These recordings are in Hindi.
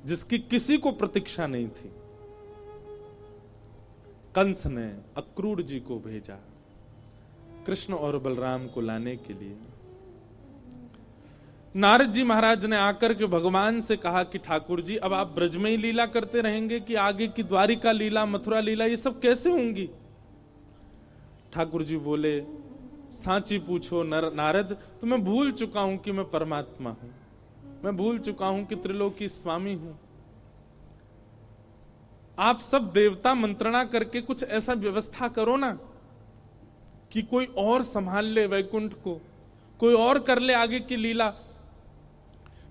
जिसकी किसी को प्रतीक्षा नहीं थी। कंस ने अक्रूर जी को भेजा कृष्ण और बलराम को लाने के लिए। नारद जी महाराज ने आकर के भगवान से कहा कि ठाकुर जी, अब आप ब्रज में ही लीला करते रहेंगे कि आगे की द्वारिका लीला, मथुरा लीला, ये सब कैसे होंगी? ठाकुर जी बोले, सांची पूछो नारद, तो मैं भूल चुका हूं कि मैं परमात्मा हूं, मैं भूल चुका हूं कि त्रिलोकी स्वामी हूं। आप सब देवता मंत्रणा करके कुछ ऐसा व्यवस्था करो ना कि कोई और संभाल ले वैकुंठ को, कोई और कर ले आगे की लीला।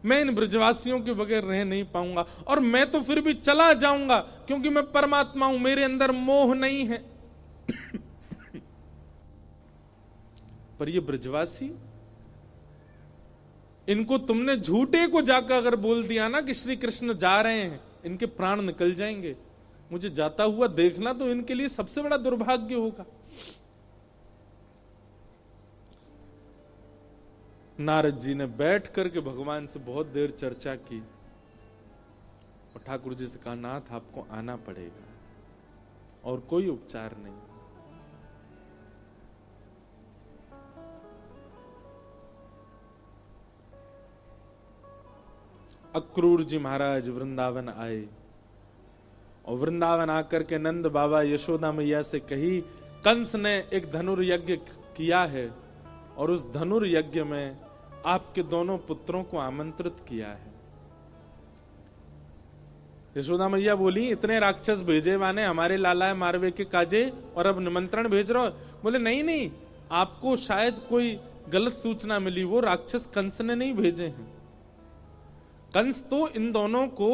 मैं इन ब्रजवासियों के बगैर रह नहीं पाऊंगा, और मैं तो फिर भी चला जाऊंगा क्योंकि मैं परमात्मा हूं, मेरे अंदर मोह नहीं है। पर ये ब्रजवासी, इनको तुमने झूठे को जाकर अगर बोल दिया ना कि श्री कृष्ण जा रहे हैं, इनके प्राण निकल जाएंगे। मुझे जाता हुआ देखना तो इनके लिए सबसे बड़ा दुर्भाग्य होगा। नारद जी ने बैठ करके भगवान से बहुत देर चर्चा की और ठाकुर जी से कहा, नाथ आपको आना पड़ेगा और कोई उपचार नहीं। अक्रूर जी महाराज वृंदावन आए और वृंदावन आकर के नंद बाबा यशोदा मैया से कही, कंस ने एक धनुर्यज्ञ किया है और उस धनुर्यज्ञ में आपके दोनों पुत्रों को आमंत्रित किया है। यशोदा मैया बोली, इतने राक्षस भेजे माने हमारे लाला मारवे के काजे, और अब निमंत्रण भेज रहे हो? बोले नहीं नहीं, आपको शायद कोई गलत सूचना मिली, वो राक्षस कंस ने नहीं भेजे हैं। कंस तो इन दोनों को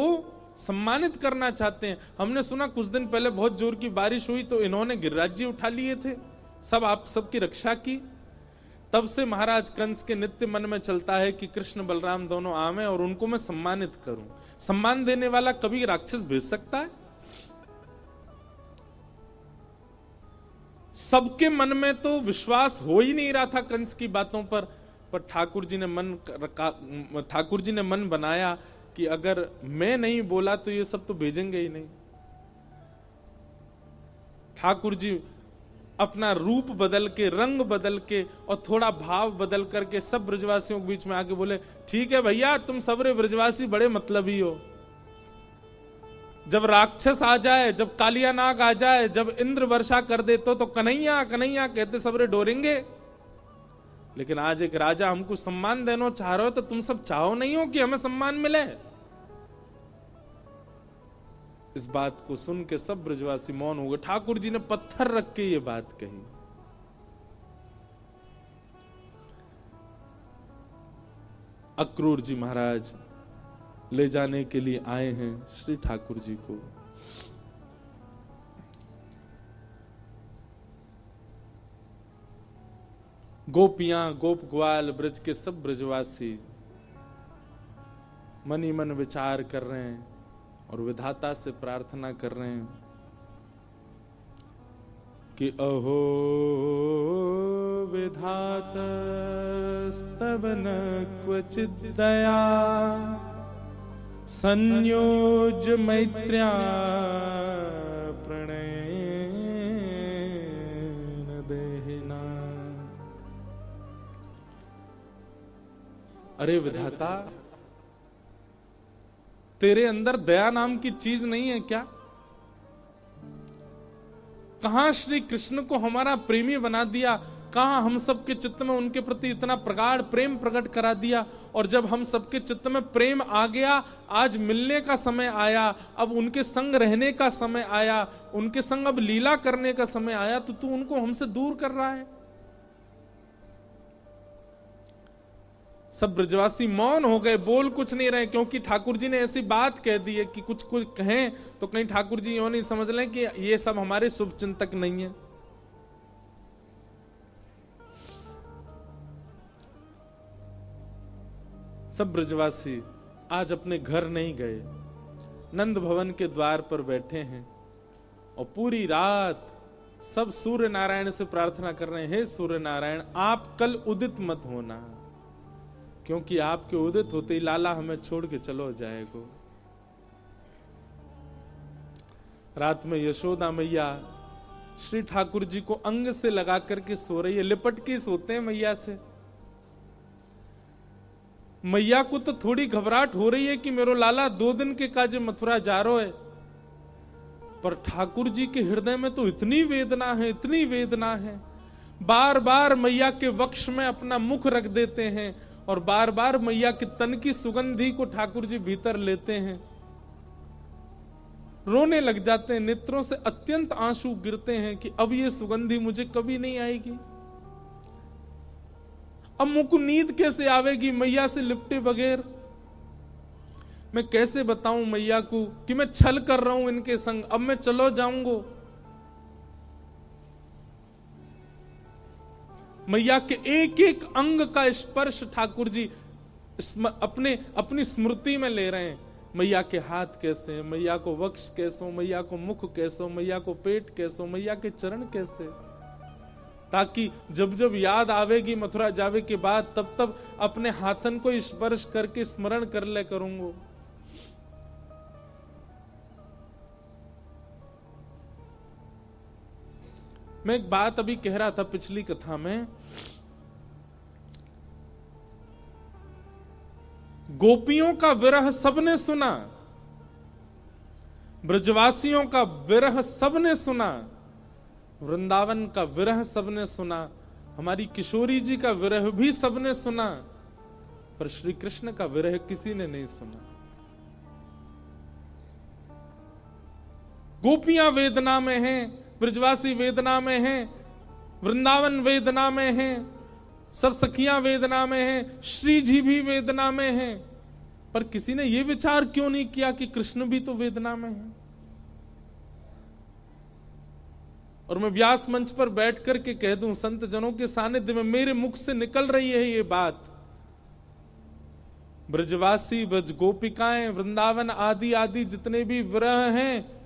सम्मानित करना चाहते हैं। हमने सुना कुछ दिन पहले बहुत जोर की बारिश हुई तो इन्होंने गिरिराज जी उठा लिए थे, सब आप सबकी रक्षा की। तब से महाराज कंस के नित्य मन में चलता है कि कृष्ण बलराम दोनों आवे और उनको मैं सम्मानित करूं। सम्मान देने वाला कभी राक्षस भेज सकता है? सबके मन में तो विश्वास हो ही नहीं रहा था कंस की बातों पर ठाकुर जी ने मन बनाया कि अगर मैं नहीं बोला तो ये सब तो भेजेंगे ही नहीं। ठाकुर जी अपना रूप बदल के, रंग बदल के और थोड़ा भाव बदल करके सब ब्रजवासियों के बीच में आके बोले, ठीक है भैया, तुम सबरे ब्रजवासी बड़े मतलबी हो। जब राक्षस आ जाए, जब कालिया नाग आ जाए, जब इंद्र वर्षा कर दे तो कन्हैया कन्हैया कहते सबरे डोरेंगे। लेकिन आज एक राजा हमको सम्मान देना चाह रहे हो तो तुम सब चाहो नहीं हो कि हमें सम्मान मिले? इस बात को सुन के सब ब्रजवासी मौन हो गए। ठाकुर जी ने पत्थर रख के ये बात कही। अक्रूर जी महाराज ले जाने के लिए आए हैं श्री ठाकुर जी को। गोपियां, गोप ग्वाल, ब्रज के सब ब्रजवासी मन ही मन विचार कर रहे हैं और विधाता से प्रार्थना कर रहे हैं कि अहो विधातस्तवन क्वचित् दया संयोज मैत्र्या प्रणयेन देहिना। अरे विधाता, तेरे अंदर दया नाम की चीज नहीं है क्या? कहां श्री कृष्ण को हमारा प्रेमी बना दिया, कहां हम सबके चित्त में उनके प्रति इतना प्रगाढ़ प्रेम प्रकट करा दिया। और जब हम सबके चित्त में प्रेम आ गया, आज मिलने का समय आया, अब उनके संग रहने का समय आया, उनके संग अब लीला करने का समय आया, तो तू उनको हमसे दूर कर रहा है। सब ब्रजवासी मौन हो गए, बोल कुछ नहीं रहे, क्योंकि ठाकुर जी ने ऐसी बात कह दी है कि कुछ कहें तो कहीं ठाकुर जी यूं नहीं समझ लें कि ये सब हमारे शुभ चिंतक नहीं है। सब ब्रजवासी आज अपने घर नहीं गए, नंद भवन के द्वार पर बैठे हैं और पूरी रात सब सूर्य नारायण से प्रार्थना कर रहे हैं, हे सूर्य नारायण, आप कल उदित मत होना, क्योंकि आपके उदित होते ही लाला हमें छोड़ के चलो जाएगो। रात में यशोदा मैया श्री ठाकुर जी को अंग से लगा करके सो रही है, लिपट के सोते हैं मैया से। मैया को तो थोड़ी घबराहट हो रही है कि मेरो लाला 2 दिन के काजे मथुरा जा रहा है, पर ठाकुर जी के हृदय में तो इतनी वेदना है, इतनी वेदना है। बार बार मैया के वक्ष में अपना मुख रख देते हैं और बार बार मैया के तन की सुगंधी को ठाकुर जी भीतर लेते हैं। रोने लग जाते हैं, नेत्रों से अत्यंत आंसू गिरते हैं कि अब ये सुगंधी मुझे कभी नहीं आएगी। अब मुझको नींद कैसे आवेगी मैया से लिपटे बगैर? मैं कैसे बताऊं मैया को कि मैं छल कर रहा हूं इनके संग, अब मैं चलो जाऊंगा। मैया के एक एक अंग का स्पर्श ठाकुर जी अपनी स्मृति में ले रहे हैं। मैया के हाथ कैसे हैं, मैया को वक्ष कैसे हो, मैया को मुख कैसे हो, मैया को पेट कैसे हो, मैया के चरण कैसे, ताकि जब जब याद आवेगी मथुरा जावे के बाद तब तब अपने हाथन को स्पर्श करके स्मरण कर ले करूंगा। मैं एक बात अभी कह रहा था पिछली कथा में, गोपियों का विरह सबने सुना, ब्रजवासियों का विरह सबने सुना, वृंदावन का विरह सबने सुना, हमारी किशोरी जी का विरह भी सबने सुना, पर श्री कृष्ण का विरह किसी ने नहीं सुना। गोपियां वेदना में हैं, ब्रजवासी वेदना में हैं, वृंदावन वेदना में हैं, सब सखियां वेदना में हैं, श्री जी भी वेदना में हैं, पर किसी ने यह विचार क्यों नहीं किया कि कृष्ण भी तो वेदना में है? और मैं व्यास मंच पर बैठ करके कह दूं, संत जनों के सानिध्य में मेरे मुख से निकल रही है ये बात, ब्रजवासी, ब्रज गोपिकाएं, वृंदावन आदि आदि जितने भी विरह हैं,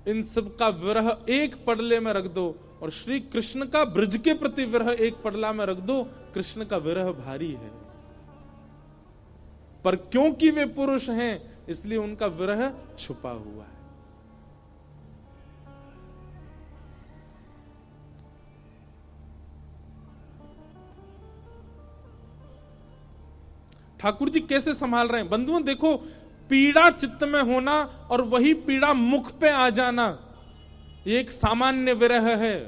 इन सब का विरह एक पडले में रख दो और श्री कृष्ण का ब्रज के प्रति विरह एक पडला में रख दो। कृष्ण का विरह भारी है, पर क्योंकि वे पुरुष हैं इसलिए उनका विरह छुपा हुआ है। ठाकुर जी कैसे संभाल रहे हैं बंधुओं? देखो, पीड़ा चित्त में होना और वही पीड़ा मुख पे आ जाना ये एक सामान्य विरह है,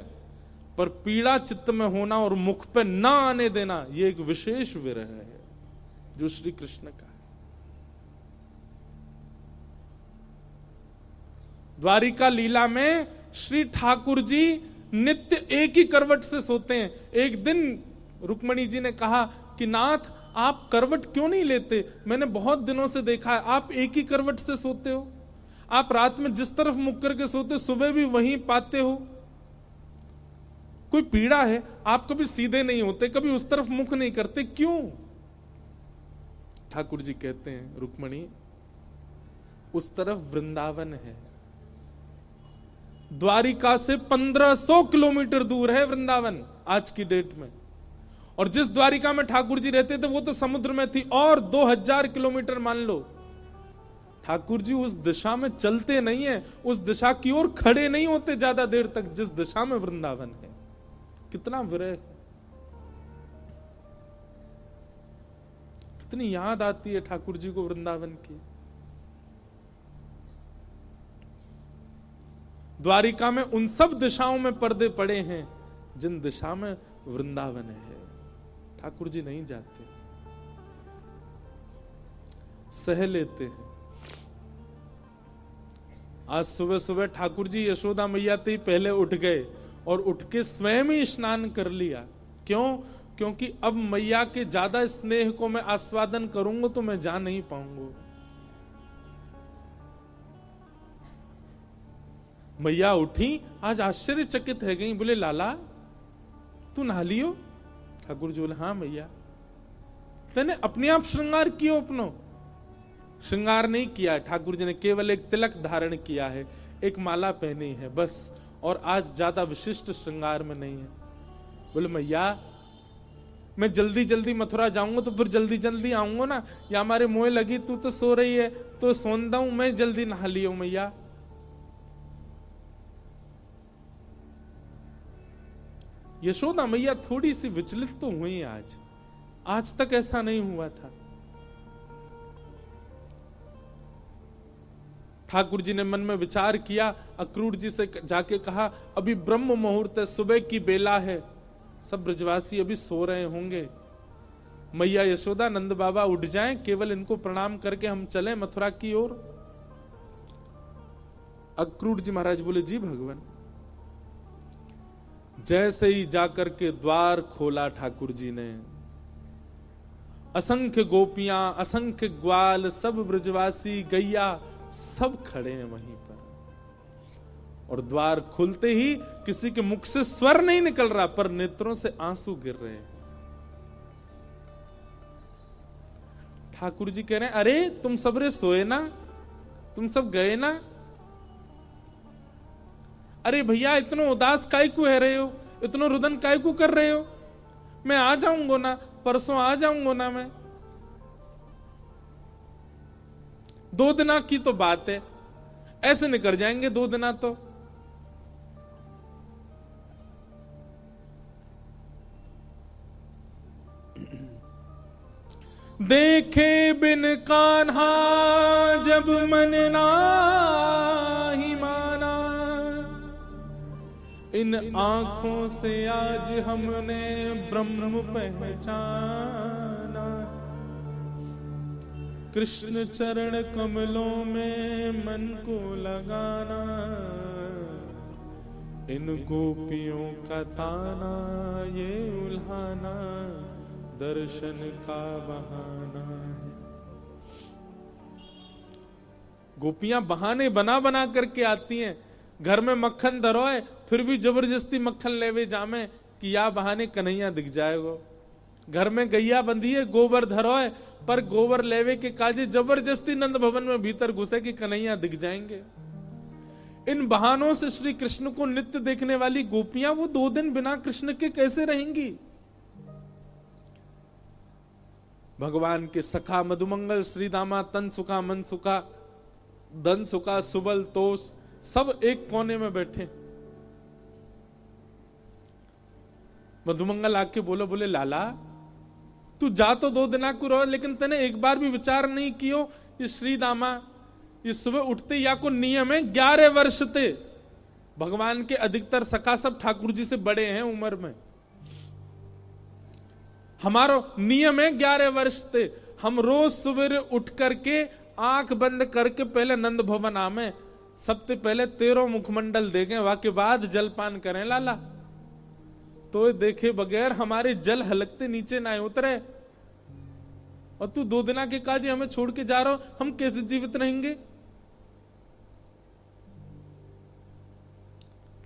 पर पीड़ा चित्त में होना और मुख पे ना आने देना ये एक विशेष विरह है जो श्री कृष्ण का है। द्वारिका लीला में श्री ठाकुर जी नित्य एक ही करवट से सोते हैं। एक दिन रुक्मणी जी ने कहा कि नाथ, आप करवट क्यों नहीं लेते? मैंने बहुत दिनों से देखा है आप एक ही करवट से सोते हो, आप रात में जिस तरफ मुख करके सोते हो सुबह भी वहीं पाते हो। कोई पीड़ा है? आप कभी सीधे नहीं होते, कभी उस तरफ मुख नहीं करते, क्यों? ठाकुर जी कहते हैं, रुक्मणी, उस तरफ वृंदावन है, द्वारिका से 1500 किलोमीटर दूर है वृंदावन आज की डेट में, और जिस द्वारिका में ठाकुर जी रहते थे वो तो समुद्र में थी, और 2000 किलोमीटर मान लो। ठाकुर जी उस दिशा में चलते नहीं है, उस दिशा की ओर खड़े नहीं होते ज्यादा देर तक जिस दिशा में वृंदावन है। कितना विरह, कितनी याद आती है ठाकुर जी को वृंदावन की। द्वारिका में उन सब दिशाओं में पर्दे पड़े हैं जिन दिशा में वृंदावन है। ठाकुर जी नहीं जाते, सह लेते हैं। आज सुबह सुबह ठाकुर जी यशोदा मैया ते पहले उठ गए और उठ के स्वयं ही स्नान कर लिया। क्यों? क्योंकि अब मैया के ज्यादा स्नेह को मैं आस्वादन करूंगा तो मैं जा नहीं पाऊंगा। मैया उठी, आज आश्चर्यचकित है गई, बोले लाला तू नहा लियो? ठाकुर जी बोले हाँ मैया। तेने अपने आप श्रृंगार कियो? अपनो श्रृंगार नहीं किया, ठाकुर जी ने केवल एक तिलक धारण किया है, एक माला पहनी है बस, और आज ज्यादा विशिष्ट श्रृंगार में नहीं है। बोले मैया मैं जल्दी जल्दी मथुरा जाऊंगा तो फिर जल्दी जल्दी आऊंगा ना, या हमारे मोह लगी, तू तो सो रही है तो सोन दऊं, मैं जल्दी नहा लियो मैया। यशोदा मैया थोड़ी सी विचलित तो हुई आज तक ऐसा नहीं हुआ था। ठाकुर जी ने मन में विचार किया, अक्रूर जी से जाके कहा, अभी ब्रह्म मुहूर्त है, सुबह की बेला है, सब ब्रजवासी अभी सो रहे होंगे। मैया यशोदा नंद बाबा उठ जाएं, केवल इनको प्रणाम करके हम चलें मथुरा की ओर। अक्रूर जी महाराज बोले, जी भगवान। जैसे ही जाकर के द्वार खोला ठाकुर जी ने, असंख्य गोपियां, असंख्य ग्वाल, सब ब्रजवासी, गैया, सब खड़े हैं वहीं पर। और द्वार खुलते ही किसी के मुख से स्वर नहीं निकल रहा, पर नेत्रों से आंसू गिर रहे हैं। ठाकुर जी कह रहे हैं, अरे तुम सबरे सोए ना, तुम सब गए ना? अरे भैया इतना उदास काय को है रहे हो, इतना रुदन काय को कर रहे हो? मैं आ जाऊंगा ना, परसों आ जाऊंगा ना मैं। 2 दिना की तो बात है, ऐसे निकल जाएंगे 2 दिना तो। देखे बिन कान्हा जब मन नाही माना, इन आंखों से आज हमने ब्रह्म पहचाना। कृष्ण चरण कमलों में मन को लगाना, इन गोपियों का ताना ये उल्हाना, दर्शन का बहाना है। गोपियां बहाने बना बना करके आती हैं। घर में मक्खन धरोए फिर भी जबरदस्ती मक्खन लेवे जामे कि या बहाने कन्हैया दिख जाएगो। घर में गैया बंधी है, गोबर धरोए, पर गोबर लेवे के काजे जबरदस्ती नंद भवन में भीतर घुसे कि कन्हैया दिख जाएंगे। इन बहानों से श्री कृष्ण को नित्य देखने वाली गोपियां वो 2 दिन बिना कृष्ण के कैसे रहेंगी? भगवान के सखा मधुमंगल, श्री दामा, तन सुखा, मन सुखा, धन सुखा, सुबल, तोष, सब एक कोने में बैठे। मधुमंगल आके बोले लाला तू जा तो 2 दिना को रहो, लेकिन तने एक बार भी विचार नहीं कियो ये श्री दामा ये सुबह उठते या को नियम है 11 वर्ष थे। भगवान के अधिकतर सखा सब ठाकुर जी से बड़े हैं उम्र में। हमारो नियम है 11 वर्ष थे। हम रोज सवेरे उठ करके आंख बंद करके पहले नंद भवन आमे, सबसे पहले 13 मुखमंडल देखें, वाके बाद जलपान करें लाला। तो देखे बगैर हमारे जल हलकते नीचे ना उतरे। और तू 2 दिना के काजे हमें छोड़ के जा रहा हो, हम कैसे जीवित रहेंगे?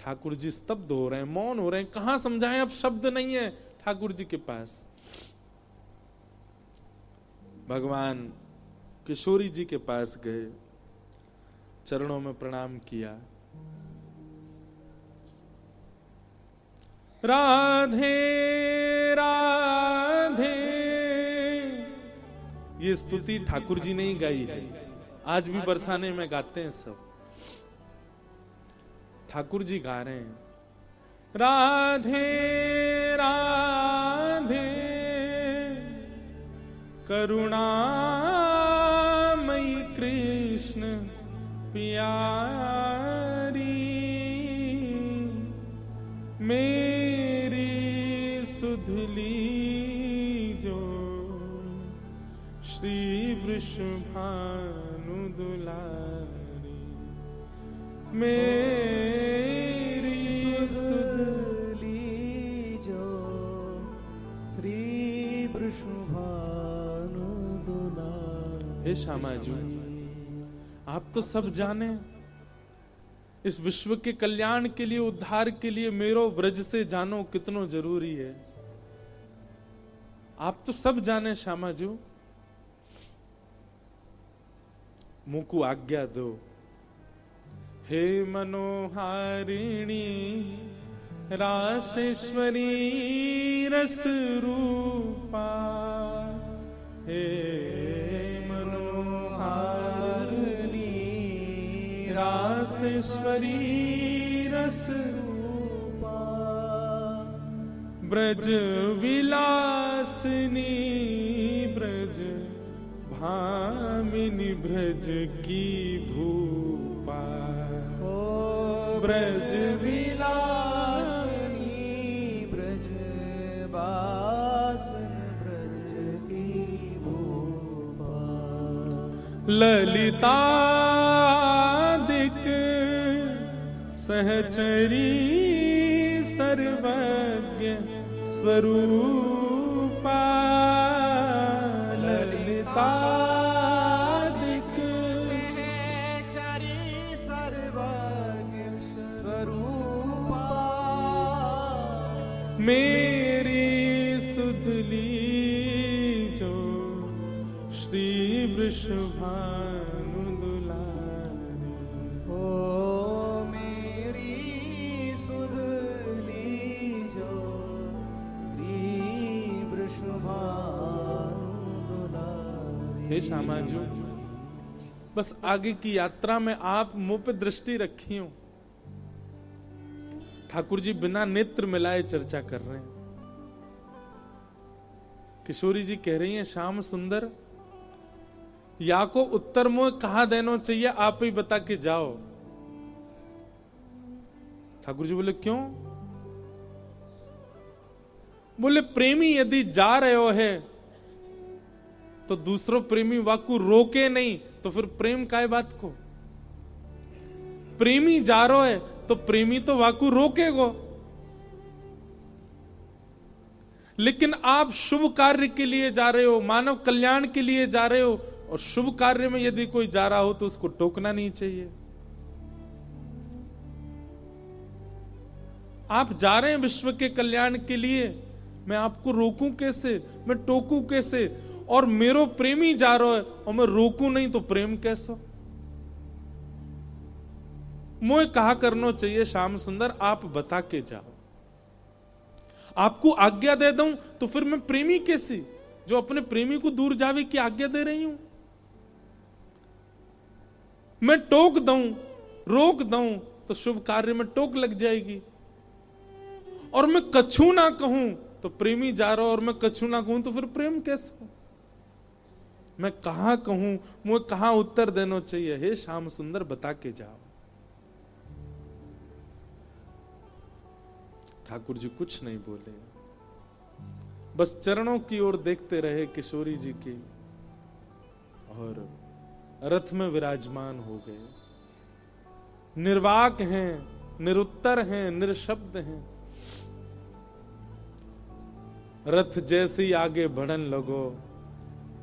ठाकुर जी स्तब्ध हो रहे हैं, मौन हो रहे हैं। कहां समझाएं, अब शब्द नहीं है ठाकुर जी के पास। भगवान किशोरी जी के पास गए, चरणों में प्रणाम किया। राधे राधे, ये स्तुति ठाकुर जी ने ही गाई है, आज भी बरसाने में गाते हैं सब। ठाकुर जी गा रहे हैं राधे राधे करुणामयी कृष्ण प्यारी, मेरी सुधली जो श्री वृषभानु दुलारी, मेरी सुधली जो श्री वृषभानु दुलारी। हे श्यामा जी, आप तो सब जाने, इस विश्व के कल्याण के लिए, उद्धार के लिए मेरो ब्रज से जानो कितनो जरूरी है। आप तो सब जाने श्यामा जी, मुझको आज्ञा दो। हे मनोहारिणी रासेश्वरी रस रूपा, हे रासेश्वरी रस रूपा, ब्रज विलासिनी ब्रज भामिनी ब्रज की भूपा। ओ ब्रज विलासिनी ब्रज बासन ब्रज की भूपा। ललितादिक सहचरी सर्वज्ञ स्वरूपा। ललितादिक सहचरी सर्वज्ञ स्वरूपा। मेरी सुधली जो श्री वृषभानु दुलारी। ओ मेरी सुधली जो श्री वृषभानु दुलारी। हे श्यामाजू, बस आगे की यात्रा में आप मुंह पे दृष्टि रखी हो। ठाकुर जी बिना नेत्र मिलाए चर्चा कर रहे हैं। किशोरी जी कह रही हैं, श्याम सुंदर या को उत्तर मुंह कहा देना चाहिए, आप ही बता के जाओ। ठाकुर जी बोले क्यों? बोले प्रेमी यदि जा रहे हो है तो दूसरों प्रेमी वाकु रोके नहीं, तो फिर प्रेम काय बात को? प्रेमी जा रहा है तो प्रेमी तो वाकु रोकेगो। लेकिन आप शुभ कार्य के लिए जा रहे हो, मानव कल्याण के लिए जा रहे हो, और शुभ कार्य में यदि कोई जा रहा हो तो उसको टोकना नहीं चाहिए। आप जा रहे हैं विश्व के कल्याण के लिए, मैं आपको रोकूं कैसे, मैं टोकूं कैसे? और मेरो प्रेमी जा रहा है और मैं रोकूं नहीं तो प्रेम कैसा? मुझे कहा करना चाहिए श्याम सुंदर आप बता के जाओ। आपको आज्ञा दे दूं तो फिर मैं प्रेमी कैसी, जो अपने प्रेमी को दूर जावे की आज्ञा दे रही हूं? मैं टोक दूं, रोक दूं तो शुभ कार्य में टोक लग जाएगी। और मैं कछु ना कहूं तो प्रेमी जा रहा और मैं कछु ना कहूं तो फिर प्रेम कैसा? मैं कहां कहूं, मुझे कहां उत्तर देना चाहिए? हे श्याम सुंदर बता के जाओ। ठाकुर जी कुछ नहीं बोले, बस चरणों की ओर देखते रहे किशोरी जी की, और रथ में विराजमान हो गए। निर्वाक हैं, निरुत्तर हैं, निरशब्द हैं। रथ जैसे ही आगे बढ़न लगो,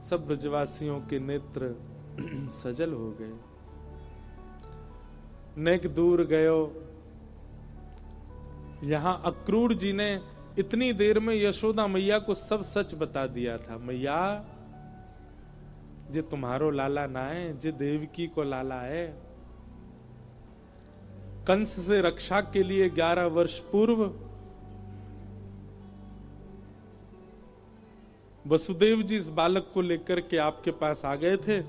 सब ब्रजवासियों के नेत्र सजल हो गए। नेक दूर गयो। यहां अक्रूर जी ने इतनी देर में यशोदा मैया को सब सच बता दिया था। मैया जे तुम्हारो लाला ना है, जे देवकी को लाला है। कंस से रक्षा के लिए 11 वर्ष पूर्व वसुदेव जी इस बालक को लेकर के आपके पास आ गए थे,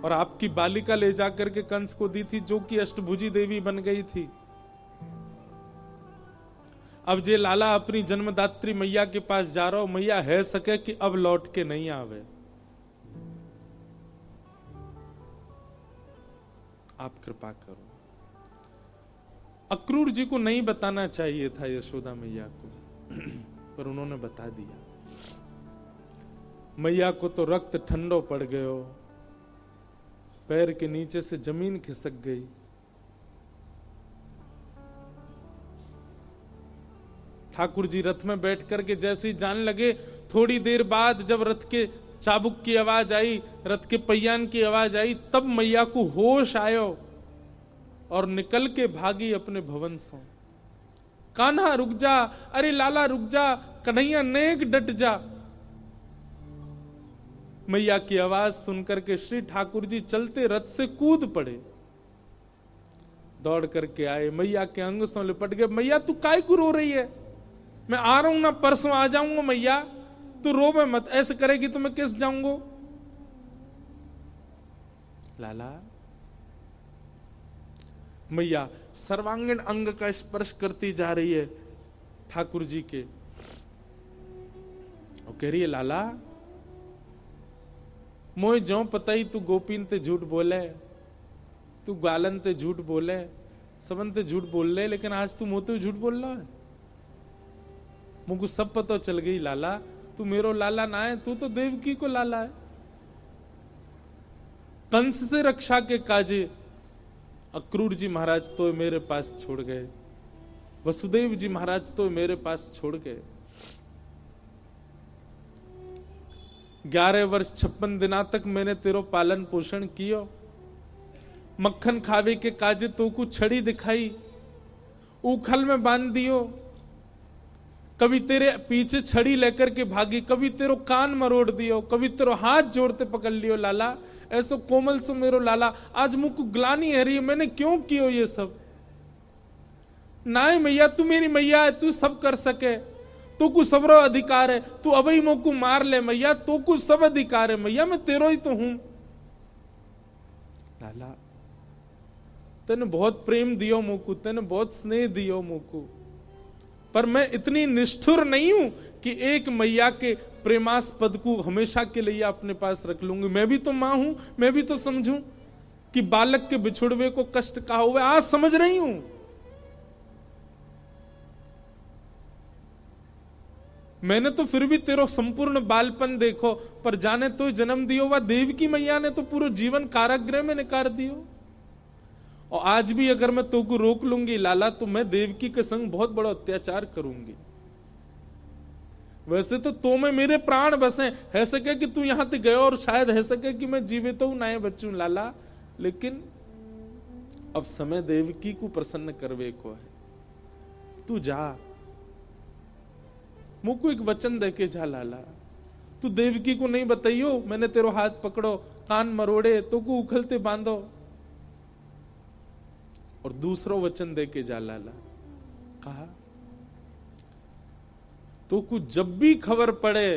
और आपकी बालिका ले जाकर के कंस को दी थी, जो कि अष्टभुजी देवी बन गई थी। अब जे लाला अपनी जन्मदात्री मैया के पास जा रहा हो, मैया है सके कि अब लौट के नहीं आवे। आप कृपा करो। अक्रूर जी को नहीं बताना चाहिए था यशोदा मैया को, पर उन्होंने बता दिया। मैया को तो रक्त ठंडो पड़ गयो, पैर के नीचे से जमीन खिसक गई। ठाकुर जी रथ में बैठ करके जैसे ही जाने लगे, थोड़ी देर बाद जब रथ के चाबुक की आवाज आई, रथ के पहियान की आवाज आई, तब मैया को होश आयो और निकल के भागी अपने भवन से। कान्हा रुक जा, अरे लाला रुक जा, कन्हैया नेक डट जा। मैया की आवाज सुनकर के श्री ठाकुर जी चलते रथ से कूद पड़े, दौड़ करके आए, मैया के अंग से लिपट गए। मैया तू काय को रो रही है? मैं आ रहा हूं ना, परसों आ जाऊंगा। मैया तू रोवे मत, ऐसे करेगी तो मैं किस जाऊंगा? लाला, मैया सर्वांगीण अंग का स्पर्श करती जा रही है ठाकुर जी के, और कह रही है लाला मोए जो पता ही तू गोपीन ते झूठ बोले, तू गालन ते झूठ बोले, सबन ते झूठ बोल ले, लेकिन आज तू मोते झूठ बोल रहा है। मुझको सब पता चल गई लाला, तू मेरो लाला ना है, तू तो देवकी को लाला है। कंस से रक्षा के काजे अक्रूर जी महाराज तो मेरे पास छोड़ गए, वसुदेव जी महाराज तो मेरे पास छोड़ गए। 11 वर्ष 56 दिना तक मैंने तेरो पालन पोषण कियो, मक्खन खावे के काजे तो को छड़ी दिखाई, उखल में बांध दियो, कभी तेरे पीछे छड़ी लेकर के भागी, कभी तेरो कान मरोड़ दियो, कभी तेरो हाथ जोड़ते पकड़ लियो लाला, ऐसो कोमल सो मेरो लाला। आज मुझको ग्लानी है रही, मैंने क्यों कियो ये सब? नाय मैया तू मेरी मैया है, तू सब कर सके, तो को सबरो अधिकार है, तू अबई मोको मार ले मैया, तो को सब अधिकार है मैया, मैं तेरो ही तो हूं। लाला तेने बहुत प्रेम दियो मोको, तेने बहुत स्नेह दियो मोको, पर मैं इतनी निष्ठुर नहीं हूं कि एक मैया के प्रेमास्पद को हमेशा के लिए अपने पास रख लूंगी। मैं भी तो मां हूं, मैं भी तो समझूं कि बालक के बिछुड़वे को कष्ट कहा हुआ, आज समझ रही हूं। मैंने तो फिर भी तेरो संपूर्ण बालपन देखो, पर जाने तो जन्म दियो वा देव की मैया ने तो पूरा जीवन कारागृह में निकाल दियो। और आज भी अगर मैं तो को रोक लूंगी लाला, तो मैं देवकी के संग बहुत बड़ा अत्याचार करूंगी। वैसे तो में मेरे प्राण बसे, है सके कि तू यहां तक गयो और शायद है सके कि मैं जीवित हूं ना बच्चू लाला, लेकिन अब समय देवकी को प्रसन्न करवे को है। तू जा, मुझको एक वचन देके जा लाला, तू देवकी को नहीं बताइयो मैंने तेरो हाथ पकड़ो, कान मरोड़े, तो को उखलते बांधो। और दूसरो वचन देके जा लाला, कहा तो को जब भी खबर पड़े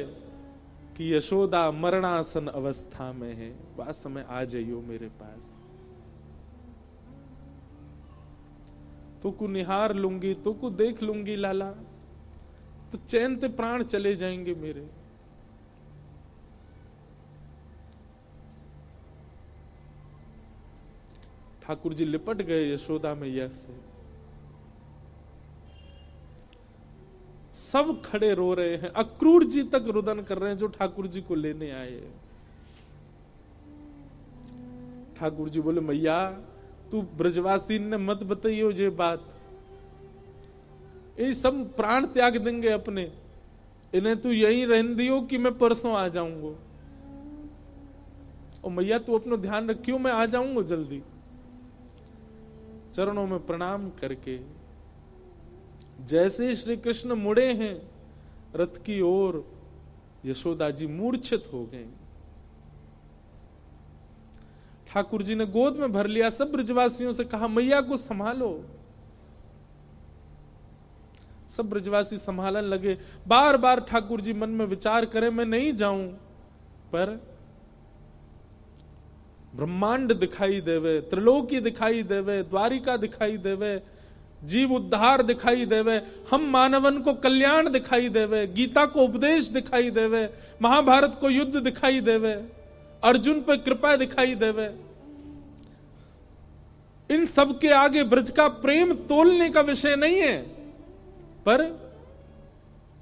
कि यशोदा मरणासन अवस्था में है, वह समय आ जाइयो मेरे पास, तो को निहार लूंगी, तो को देख लूंगी लाला, तो चैन ते प्राण चले जाएंगे मेरे। ठाकुर जी लिपट गए यशोदा मैया से, सब खड़े रो रहे हैं, अक्रूर जी तक रुदन कर रहे हैं जो ठाकुर जी को लेने आए। ठाकुर जी बोले मैया तू ब्रजवासी ने मत बताइयो ये बात, ये सब प्राण त्याग देंगे अपने, इन्हें तू यहीं रहने दियो कि मैं परसों आ जाऊंगा। और मैया तू अपना ध्यान रखियो, मैं आ जाऊंगा जल्दी। चरणों में प्रणाम करके जैसे श्री कृष्ण मुड़े हैं रथ की ओर, यशोदा जी मूर्छित हो गए। ठाकुर जी ने गोद में भर लिया, सब ब्रजवासियों से कहा मैया को संभालो। सब ब्रजवासी संभालने लगे। बार बार ठाकुर जी मन में विचार करें मैं नहीं जाऊं, पर ब्रह्मांड दिखाई देवे, त्रिलोकी दिखाई देवे, द्वारिका दिखाई देवे, जीव उद्धार दिखाई देवे, हम मानवन को कल्याण दिखाई देवे, गीता को उपदेश दिखाई देवे, महाभारत को युद्ध दिखाई देवे, अर्जुन पे कृपा दिखाई देवे। इन सब के आगे ब्रज का प्रेम तोलने का विषय नहीं है, पर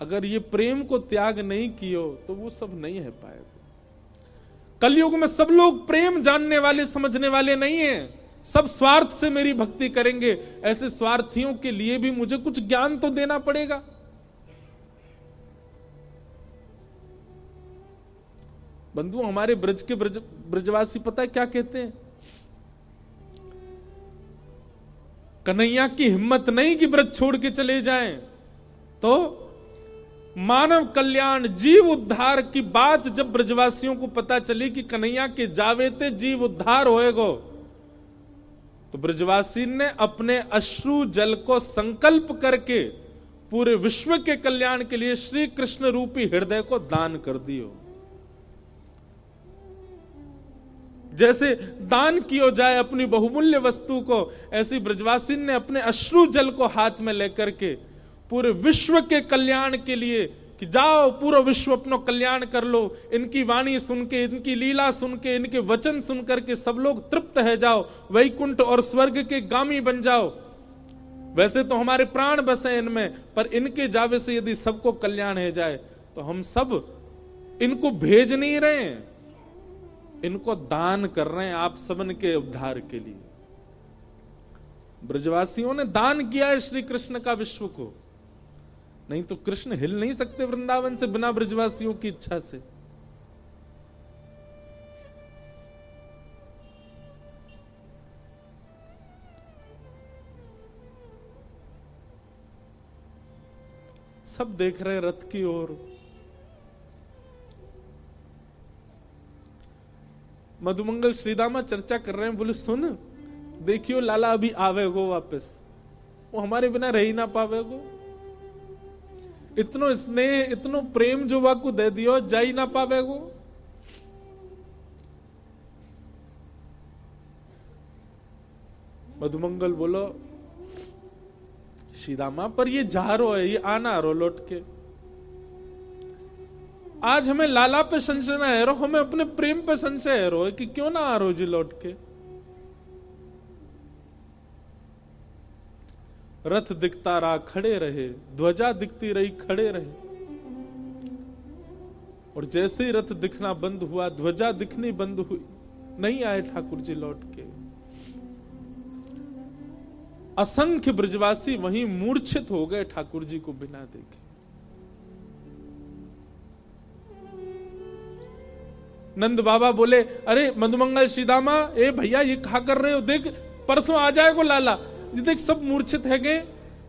अगर ये प्रेम को त्याग नहीं कियो तो वो सब नहीं है पाएगा। कलयुग में सब लोग प्रेम जानने वाले समझने वाले नहीं हैं, सब स्वार्थ से मेरी भक्ति करेंगे। ऐसे स्वार्थियों के लिए भी मुझे कुछ ज्ञान तो देना पड़ेगा। बंधु हमारे ब्रज के ब्रजवासी पता है क्या कहते हैं? कन्हैया की हिम्मत नहीं कि ब्रज छोड़ के चले जाएं, तो मानव कल्याण जीव उद्धार की बात जब ब्रजवासियों को पता चली कि कन्हैया के जावेते जीव उद्धार होएगो, तो ब्रजवासी ने अपने अश्रु जल को संकल्प करके पूरे विश्व के कल्याण के लिए श्री कृष्ण रूपी हृदय को दान कर दियो। जैसे दान किया जाए अपनी बहुमूल्य वस्तु को, ऐसी ब्रजवासी ने अपने अश्रु जल को हाथ में लेकर के पूरे विश्व के कल्याण के लिए कि जाओ पूरा विश्व अपना कल्याण कर लो, इनकी वाणी सुन के, इनकी लीला सुन के, इनके वचन सुन करके सब लोग तृप्त है जाओ, वैकुंठ और स्वर्ग के गामी बन जाओ। वैसे तो हमारे प्राण बसे इनमें, पर इनके जावे से यदि सबको कल्याण हो जाए तो हम सब इनको भेज नहीं रहे हैं, इनको दान कर रहे हैं आप सबन के उद्धार के लिए। ब्रजवासियों ने दान किया है श्री कृष्ण का विश्व को, नहीं तो कृष्ण हिल नहीं सकते वृंदावन से बिना ब्रजवासियों की इच्छा से। सब देख रहे रथ की ओर। मधुमंगल श्रीदामा चर्चा कर रहे हैं, बोले सुन देखियो लाला अभी आवेगो वापस, वो हमारे बिना रह ही ना पावेगो। इतनो स्नेह इतनो प्रेम जो वाकू दे दियो, जा ही ना पावेगो। मधुमंगल बोलो श्रीदामा पर ये जा रो है, ये आना रो लौट के। आज हमें लाला पे संशय ना है रो, हमें अपने प्रेम पे संशय है रो कि क्यों ना आ रो जी लौट के। रथ दिखता रहा खड़े रहे, ध्वजा दिखती रही खड़े रहे, और जैसे ही रथ दिखना बंद हुआ, ध्वजा दिखनी बंद हुई, नहीं आए ठाकुर जी लौट के। असंख्य ब्रजवासी वहीं मूर्छित हो गए ठाकुर जी को बिना देखे। नंद बाबा बोले अरे मधुमंगल श्रीदामा, ए भैया ये कहा कर रहे हो, देख परसों आ जाएगो लाला जी, देख सब मूर्छित है गए,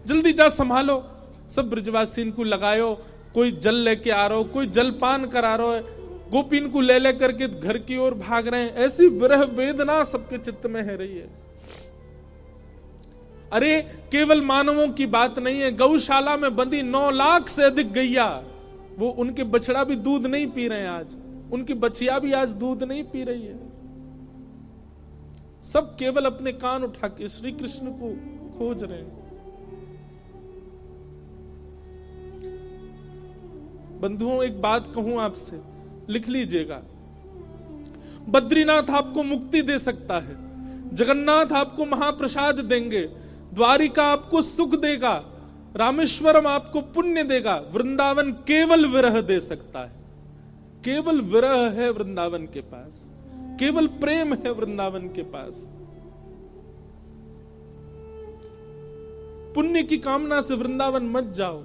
जल्दी जा संभालो। सब ब्रजवासी इनको लगायो, कोई जल लेके आ रहा हो, कोई जलपान करा रहा है, गोपी इनको ले ले करके घर की ओर भाग रहे हैं। ऐसी विरह वेदना सबके चित्त में है रही है। अरे केवल मानवों की बात नहीं है, गौशाला में बंदी 9 लाख से अधिक गैया, वो उनके बछड़ा भी दूध नहीं पी रहे हैं आज, उनकी बछिया भी आज दूध नहीं पी रही है। सब केवल अपने कान उठा के श्री कृष्ण को खोज रहे हैं। बंधुओं एक बात कहूं आपसे, लिख लीजिएगा, बद्रीनाथ आपको मुक्ति दे सकता है, जगन्नाथ आपको महाप्रसाद देंगे, द्वारिका आपको सुख देगा, रामेश्वरम आपको पुण्य देगा, वृंदावन केवल विरह दे सकता है। केवल विरह है वृंदावन के पास, केवल प्रेम है वृंदावन के पास। पुण्य की कामना से वृंदावन मत जाओ,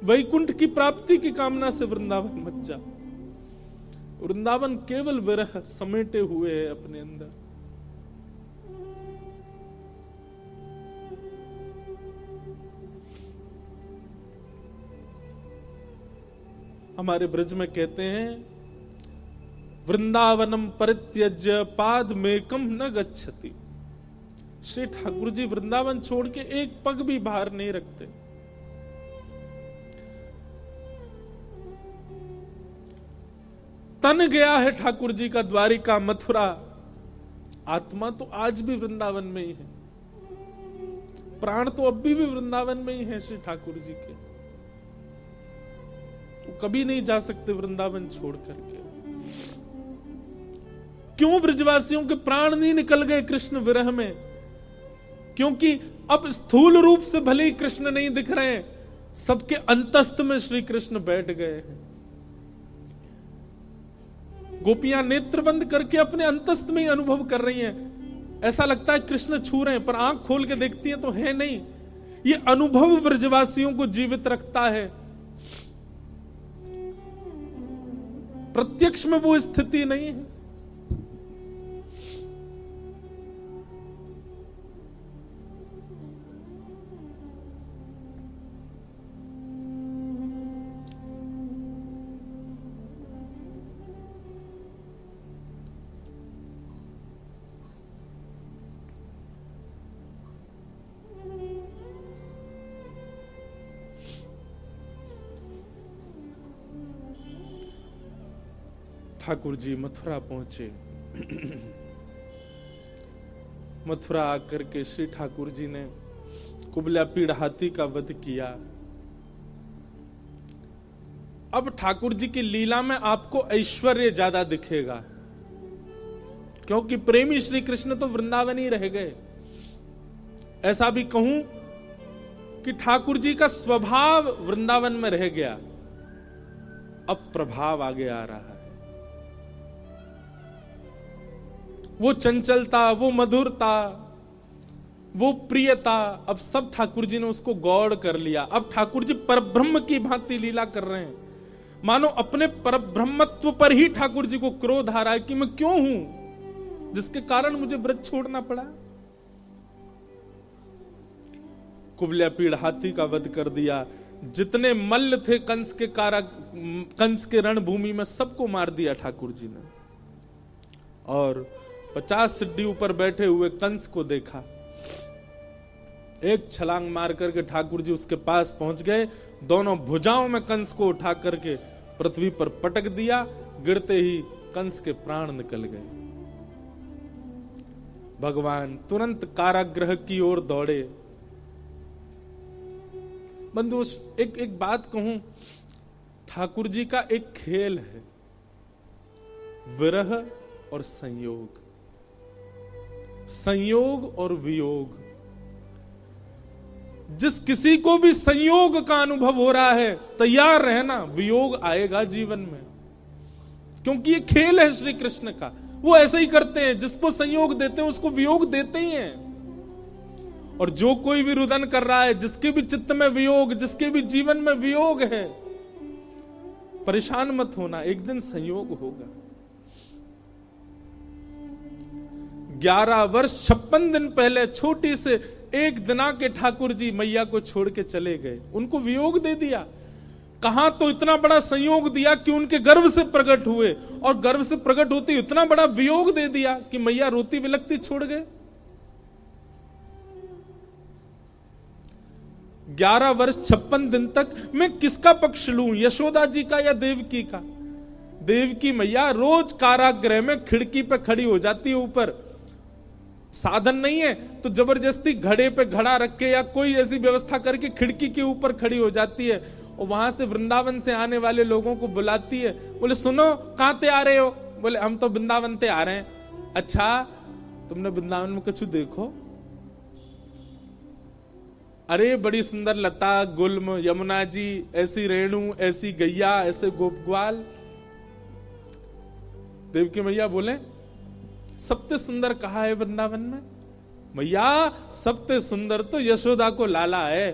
वैकुंठ की प्राप्ति की कामना से वृंदावन मत जाओ। वृंदावन केवल विरह समेटे हुए है अपने अंदर। हमारे ब्रज में कहते हैं, वृंदावनम परित्यज्य पाद मेकम न गच्छति। श्री ठाकुर जी वृंदावन छोड़ के एक पग भी बाहर नहीं रखते। तन गया है ठाकुर जी का द्वारिका मथुरा, आत्मा तो आज भी वृंदावन में ही है, प्राण तो अब भी वृंदावन में ही है श्री ठाकुर जी के। वो कभी नहीं जा सकते वृंदावन छोड़ करके। क्यों ब्रजवासियों के प्राण नहीं निकल गए कृष्ण विरह में? क्योंकि अब स्थूल रूप से भले ही कृष्ण नहीं दिख रहे हैं, सबके अंतस्थ में श्री कृष्ण बैठ गए हैं। गोपियां नेत्र बंद करके अपने अंतस्थ में ही अनुभव कर रही हैं। ऐसा लगता है कृष्ण छू रहे हैं, पर आंख खोल के देखती हैं तो है नहीं। ये अनुभव ब्रजवासियों को जीवित रखता है। प्रत्यक्ष में वो स्थिति नहीं है। ठाकुर जी मथुरा पहुंचे। मथुरा आकर के श्री ठाकुर जी ने कुबला पीड़ हाथी का वध किया। अब ठाकुर जी की लीला में आपको ऐश्वर्य ज्यादा दिखेगा, क्योंकि प्रेमी श्री कृष्ण तो वृंदावन ही रह गए। ऐसा भी कहूं कि ठाकुर जी का स्वभाव वृंदावन में रह गया, अब प्रभाव आगे आ रहा है। वो चंचलता, वो मधुरता, वो प्रियता, अब सब ठाकुर जी ने उसको गौड़ कर लिया। अब ठाकुर जी परब्रह्म की भांति लीला कर रहे हैं, मानो अपने परब्रह्मत्व पर ही ठाकुर जी को क्रोध आ रहा है कि मैं क्यों हूं जिसके कारण मुझे ब्रज छोड़ना पड़ा। कुबल्या पीड़ हाथी का वध कर दिया, जितने मल्ल थे कंस के रणभूमि में सबको मार दिया ठाकुर जी ने। और 50 सिड्डी ऊपर बैठे हुए कंस को देखा, एक छलांग मार करके ठाकुर जी उसके पास पहुंच गए, दोनों भुजाओं में कंस को उठा करके पृथ्वी पर पटक दिया, गिरते ही कंस के प्राण निकल गए। भगवान तुरंत कारागृह की ओर दौड़े। बंधु एक बात कहूं, ठाकुर जी का एक खेल है, विरह और संयोग, संयोग और वियोग। जिस किसी को भी संयोग का अनुभव हो रहा है, तैयार रहना, वियोग आएगा जीवन में, क्योंकि ये खेल है श्री कृष्ण का। वो ऐसे ही करते हैं, जिसको संयोग देते हैं उसको वियोग देते ही हैं। और जो कोई भी रुदन कर रहा है, जिसके भी चित्त में वियोग, जिसके भी जीवन में वियोग है, परेशान मत होना, एक दिन संयोग होगा। 11 वर्ष 56 दिन पहले छोटी से एक दिना के ठाकुर जी मैया को छोड़ के चले गए, उनको वियोग दे दिया। कहां तो इतना बड़ा संयोग दिया कि उनके गर्भ से प्रकट हुए, और गर्भ से प्रकट होते इतना बड़ा वियोग दे दिया कि मैया रोती विलखती छोड़ गए। 11 वर्ष 56 दिन तक मैं किसका पक्ष लूं, यशोदा जी का या देवकी का? देवकी मैया रोज कारागृह में खिड़की पे खड़ी हो जाती है, ऊपर साधन नहीं है तो जबरदस्ती घड़े पे घड़ा रख के या कोई ऐसी व्यवस्था करके खिड़की के ऊपर खड़ी हो जाती है, और वहां से वृंदावन से आने वाले लोगों को बुलाती है। बोले सुनो, कहां ते आ रहे हो? बोले हम तो वृंदावन ते आ रहे हैं। अच्छा, तुमने वृंदावन में कुछ देखो? अरे बड़ी सुंदर लता गुल्म, यमुना जी, ऐसी रेणु, ऐसी गैया, ऐसे गोपग्वाल। देवकी मैया बोले सबसे सुंदर कहा है वृंदावन में? मैया सबसे सुंदर तो यशोदा को लाला है।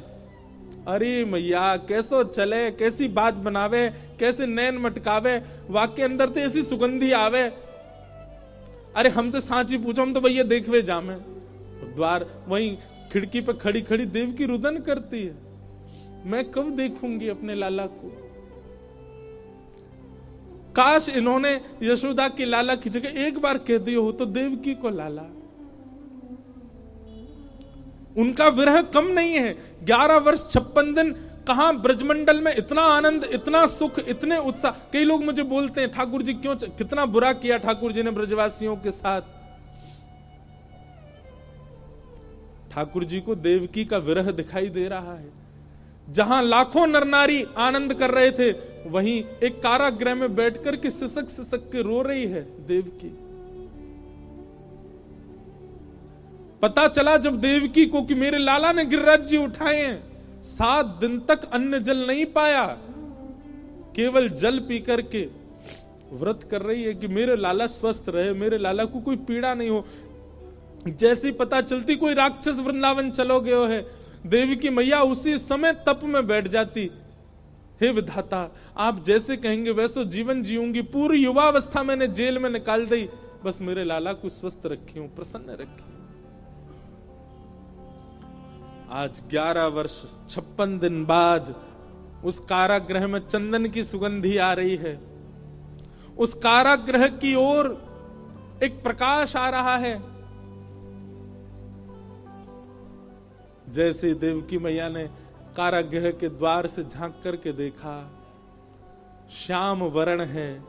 अरे मैया कैसो चले, कैसी बात बनावे, कैसे नैन मटकावे, वाक्य अंदर तो ऐसी सुगंधी आवे। अरे हम तो सांची पूछो, हम तो भैया देखवे जामे। द्वार वहीं खिड़की पे खड़ी खड़ी देवकी रुदन करती है, मैं कब देखूंगी अपने लाला को? काश इन्होंने यशोदा की लाला की जगह एक बार कह दिया हो तो देवकी को लाला। उनका विरह कम नहीं है। 11 वर्ष 56 दिन कहां ब्रजमंडल में इतना आनंद, इतना सुख, इतने उत्साह। कई लोग मुझे बोलते हैं ठाकुर जी क्यों, कितना बुरा किया ठाकुर जी ने ब्रजवासियों के साथ। ठाकुर जी को देवकी का विरह दिखाई दे रहा है। जहां लाखों नर नारी आनंद कर रहे थे, वहीं एक कारागृह में बैठकर के सिसक सिसक के रो रही है देवकी। पता चला जब देवकी को कि मेरे लाला ने गिरिराज जी उठाए हैं, 7 दिन तक अन्न जल नहीं पाया, केवल जल पी करके व्रत कर रही है कि मेरे लाला स्वस्थ रहे, मेरे लाला को कोई पीड़ा नहीं हो। जैसी पता चलती कोई राक्षस वृंदावन चलो गयो है, देवकी मैया उसी समय तप में बैठ जाती। हे विधाता, आप जैसे कहेंगे वैसे जीवन जीऊंगी, पूरी युवावस्था मैंने जेल में निकाल दी, बस मेरे लाला को स्वस्थ रखी हूं, प्रसन्न रखी। आज 11 वर्ष 56 दिन बाद उस कारागृह में चंदन की सुगंधी आ रही है। उस कारागृह की ओर एक प्रकाश आ रहा है। जैसे देवकी मैया ने कारागृह के द्वार से झांक करके देखा, श्याम वर्ण है,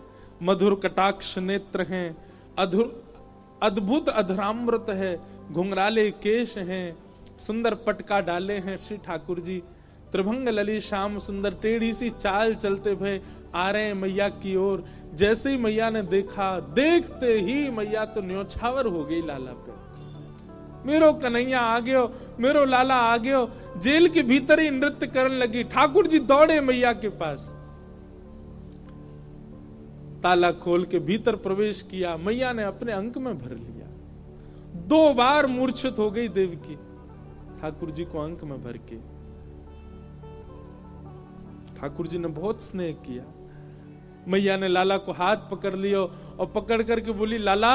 मधुर कटाक्ष नेत्र हैं, अद्भुत अधरामृत है, घुंघराले केश हैं, सुंदर पटका डाले हैं श्री ठाकुर जी, त्रिभंग लली श्याम सुंदर, टेढ़ी सी चाल चलते भय, आ रहे हैं मैया की ओर। जैसे ही मैया ने देखा, देखते ही मैया तो न्योछावर हो गई लाला पे। मेरो कन्हैया आ गयो, मेरो लाला आ गयो। जेल के भीतर ही नृत्य करने लगी। ठाकुर जी दौड़े मैया के पास, ताला खोल के भीतर प्रवेश किया। मैया ने अपने अंक में भर लिया। 2 बार मूर्छित हो गई देवकी, ठाकुर जी को अंक में भर के। ठाकुर जी ने बहुत स्नेह किया। मैया ने लाला को हाथ पकड़ लियो और पकड़ करके बोली, लाला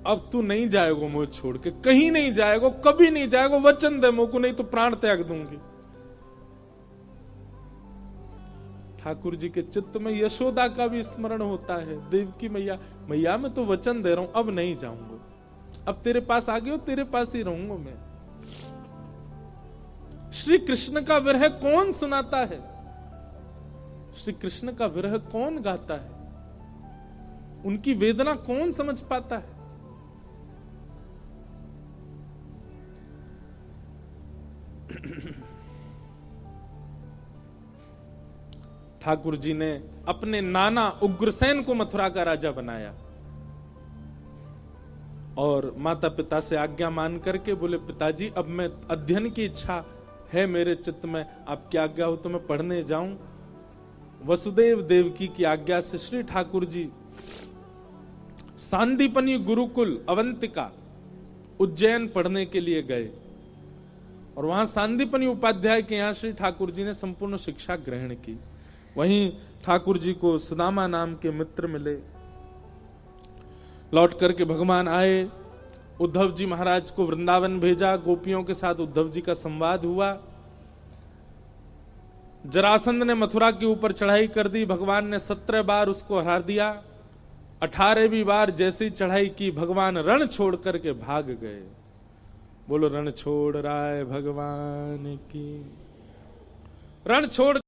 अब तू नहीं जाएगो मुझे छोड़ के, कहीं नहीं जाएगो, कभी नहीं जाएगो, वचन दे मुझको, नहीं तो प्राण त्याग दूंगी। ठाकुर जी के चित्त में यशोदा का भी स्मरण होता है। देवकी मैया, मैया मैं तो वचन दे रहा हूं, अब नहीं जाऊंगा, अब तेरे पास आ गया, तेरे पास ही रहूंगा मैं। श्री कृष्ण का विरह कौन सुनाता है? श्री कृष्ण का विरह कौन गाता है? उनकी वेदना कौन समझ पाता है? ठाकुर जी ने अपने नाना उग्रसेन को मथुरा का राजा बनाया और माता पिता से आज्ञा मान करके बोले, पिताजी अब मैं अध्ययन की इच्छा है मेरे चित्त में, आपकी आज्ञा हो तो मैं पढ़ने जाऊं। वसुदेव देवकी की आज्ञा से श्री ठाकुर जी सांदीपनी गुरुकुल अवंतिका उज्जैन पढ़ने के लिए गए और वहां सांदीपनी उपाध्याय के यहां श्री ठाकुर जी ने संपूर्ण शिक्षा ग्रहण की। वहीं ठाकुर जी को सुदामा नाम के मित्र मिले। लौट करके भगवान आए, उद्धव जी महाराज को वृंदावन भेजा। गोपियों के साथ उद्धव जी का संवाद हुआ। जरासंध ने मथुरा के ऊपर चढ़ाई कर दी। भगवान ने 17 बार उसको हरा दिया। 18वीं बार जैसी चढ़ाई की, भगवान रण छोड़ करके भाग गए। बोलो रण छोड़ राय भगवान की। रण छोड़